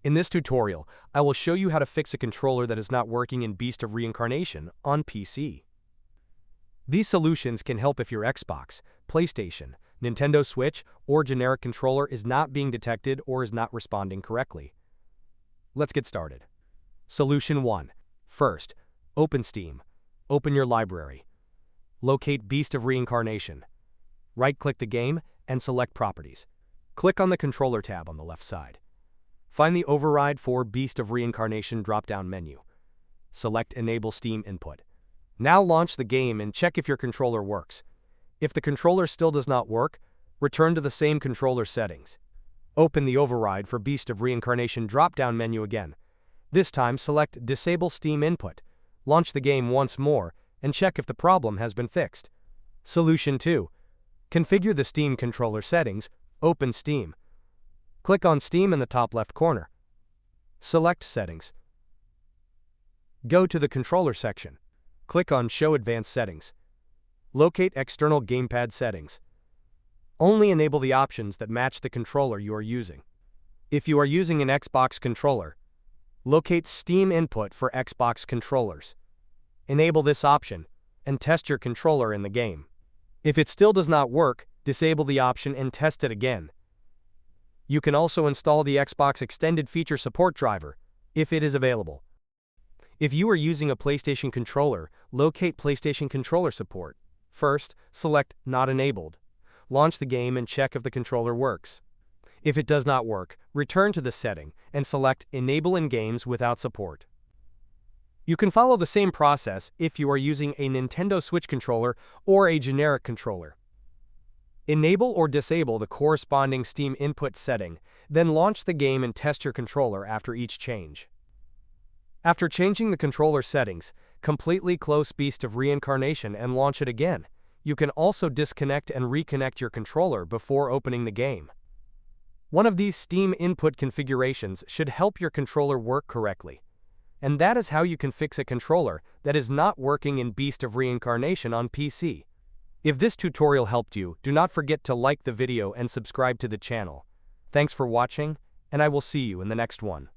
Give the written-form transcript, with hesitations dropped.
In this tutorial, I will show you how to fix a controller that is not working in Beast of Reincarnation on PC. These solutions can help if your Xbox, PlayStation, Nintendo Switch, or generic controller is not being detected or is not responding correctly. Let's get started. Solution 1. First, open Steam. Open your library. Locate Beast of Reincarnation. Right-click the game and select Properties. Click on the Controller tab on the left side. Find the Override for Beast of Reincarnation drop-down menu. Select Enable Steam Input. Now launch the game and check if your controller works. If the controller still does not work, return to the same controller settings. Open the Override for Beast of Reincarnation drop-down menu again. This time select Disable Steam Input. Launch the game once more and check if the problem has been fixed. Solution 2. Configure the Steam controller settings. Open Steam. Click on Steam in the top left corner. Select Settings. Go to the Controller section. Click on Show Advanced Settings. Locate External Gamepad Settings. Only enable the options that match the controller you are using. If you are using an Xbox controller, locate Steam Input for Xbox controllers. Enable this option and test your controller in the game. If it still does not work, disable the option and test it again. You can also install the Xbox Extended Feature Support driver, if it is available. If you are using a PlayStation controller, locate PlayStation Controller Support. First, select Not Enabled. Launch the game and check if the controller works. If it does not work, return to the setting and select Enable in Games Without Support. You can follow the same process if you are using a Nintendo Switch controller or a generic controller. Enable or disable the corresponding Steam input setting, then launch the game and test your controller after each change. After changing the controller settings, completely close Beast of Reincarnation and launch it again. You can also disconnect and reconnect your controller before opening the game. One of these Steam input configurations should help your controller work correctly. And that is how you can fix a controller that is not working in Beast of Reincarnation on PC. If this tutorial helped you, do not forget to like the video and subscribe to the channel. Thanks for watching, and I will see you in the next one.